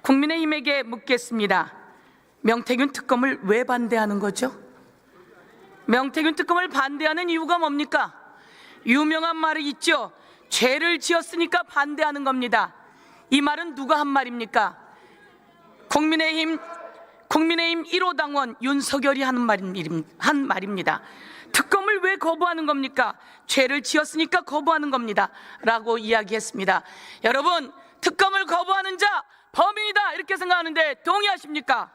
국민의힘에게 묻겠습니다. 명태균 특검을 왜 반대하는 거죠? 명태균 특검을 반대하는 이유가 뭡니까? 유명한 말이 있죠. 죄를 지었으니까 반대하는 겁니다. 이 말은 누가 한 말입니까? 국민의힘 1호 당원 윤석열이 한 말입니다. 특검을 왜 거부하는 겁니까? 죄를 지었으니까 거부하는 겁니다 라고 이야기했습니다. 여러분, 특검을 거부하는 자 범인이다 이렇게 생각하는데 동의하십니까?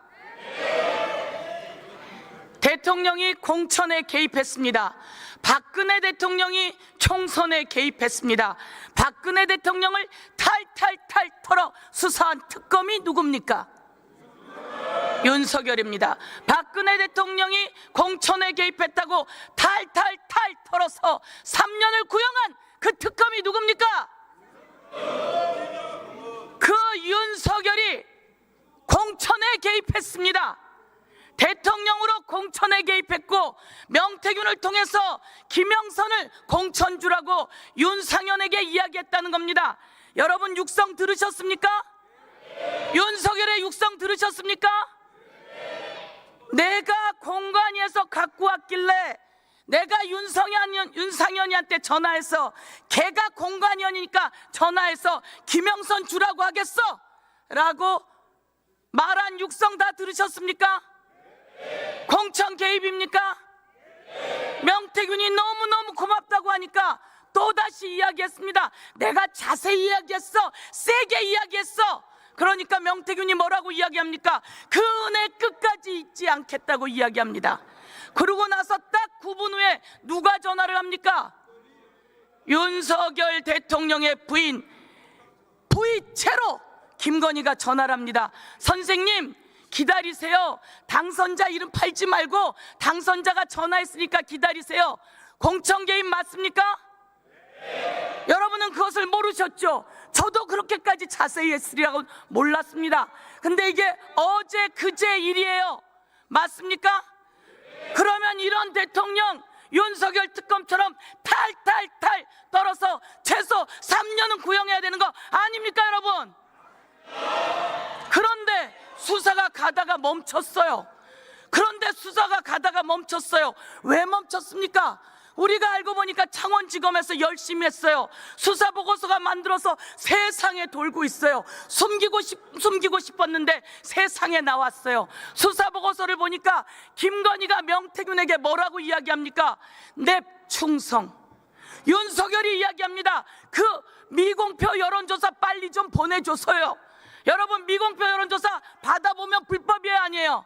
대통령이 공천에 개입했습니다. 박근혜 대통령이 총선에 개입했습니다. 박근혜 대통령을 탈탈탈 털어 수사한 특검이 누굽니까? 윤석열입니다. 박근혜 대통령이 공천에 개입했다고 탈탈탈 털어서 3년을 구형한 그 특검이 누굽니까? 그 윤석열이 공천에 개입했습니다. 대통령으로 공천에 개입했고 명태균을 통해서 김영선을 공천주라고 윤상현에게 이야기했다는 겁니다. 여러분, 육성 들으셨습니까? 윤석열의 육성 들으셨습니까? 내가 공관위에서 갖고 왔길래 내가 윤상현이한테 전화해서 걔가 공관위원이니까 전화해서 김영선 주라고 하겠어 라고 말한 육성 다 들으셨습니까? 공천 개입입니까? 명태균이 너무너무 고맙다고 하니까 또다시 이야기했습니다. 내가 자세히 이야기했어, 세게 이야기했어. 그러니까 명태균이 뭐라고 이야기합니까? 그 은혜 끝까지 잊지 않겠다고 이야기합니다. 그러고 나서 딱 9분 후에 누가 전화를 합니까? 윤석열 대통령의 부인 부이체로 김건희가 전화를 합니다. 선생님 기다리세요. 당선자 이름 팔지 말고 당선자가 전화했으니까 기다리세요. 공천 개입 맞습니까? 네. 여러분은 그것을 모르셨죠? 저도 그렇게까지 자세히 했으리라고 몰랐습니다. 근데 이게 어제 그제 일이에요. 맞습니까? 네. 그러면 이런 대통령 윤석열 특검처럼 탈탈탈 떨어서 최소 3년은 구형해야 되는 거 아닙니까 여러분? 그런데 수사가 가다가 멈췄어요. 왜 멈췄습니까? 우리가 알고 보니까 창원지검에서 열심히 했어요. 수사보고서가 만들어서 세상에 돌고 있어요. 숨기고 싶었는데 세상에 나왔어요. 수사보고서를 보니까 김건희가 명태균에게 뭐라고 이야기합니까? 내 충성. 윤석열이 이야기합니다. 그 미공표 여론조사 빨리 좀 보내줘서요. 여러분, 미공표 여론조사 받아보면 불법이에요, 아니에요?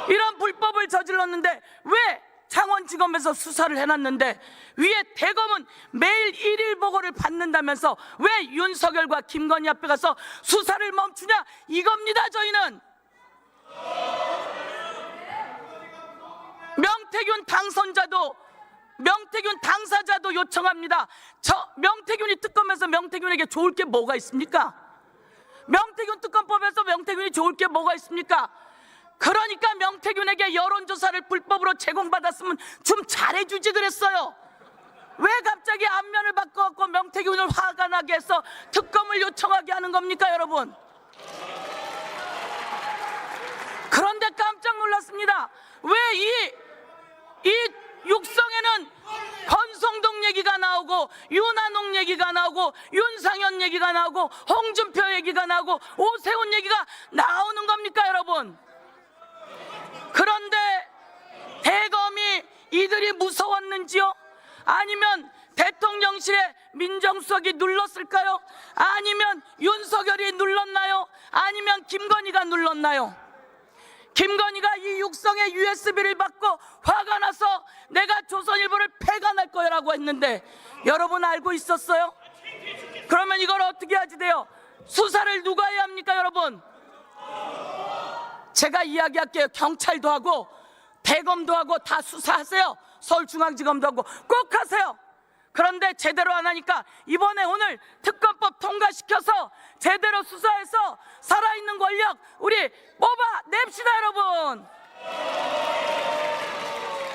이런 불법을 저질렀는데 왜 창원지검에서 수사를 해놨는데 위에 대검은 매일 1일 보고를 받는다면서 왜 윤석열과 김건희 앞에 가서 수사를 멈추냐 이겁니다. 저희는 명태균 당사자도 요청합니다. 명태균이 특검에서 명태균에게 좋을 게 뭐가 있습니까? 명태균 특검법에서 명태균이 좋을 게 뭐가 있습니까? 그러니까 명태균에게 여론조사를 불법으로 제공받았으면 좀 잘해주지 그랬어요. 왜 갑자기 안면을 바꿔갖고 명태균을 화가 나게 해서 특검을 요청하게 하는 겁니까 여러분? 그런데 깜짝 놀랐습니다. 왜 이 육성에는 권성동 얘기가 나오고 윤한홍 얘기가 나오고 윤상현 얘기가 나오고 홍준표 얘기가 나오고 오세훈 얘기가 나오는 겁니까 여러분? 그런데 대검이 이들이 무서웠는지요? 아니면 대통령실에 민정수석이 눌렀을까요? 아니면 윤석열이 눌렀나요? 아니면 김건희가 눌렀나요? 김건희가 이 육성의 USB를 받고 화가 나서 내가 조선일보를 폐간할 거라고 했는데 여러분 알고 있었어요? 그러면 이걸 어떻게 하지 돼요? 수사를 누가 해야 합니까 여러분? 제가 이야기할게요. 경찰도 하고 대검도 하고 다 수사하세요. 서울중앙지검도 하고 꼭 하세요. 그런데 제대로 안 하니까 이번에 오늘 특검법 통과시켜서 제대로 수사해서 살아있는 권력 우리 뽑아냅시다 여러분.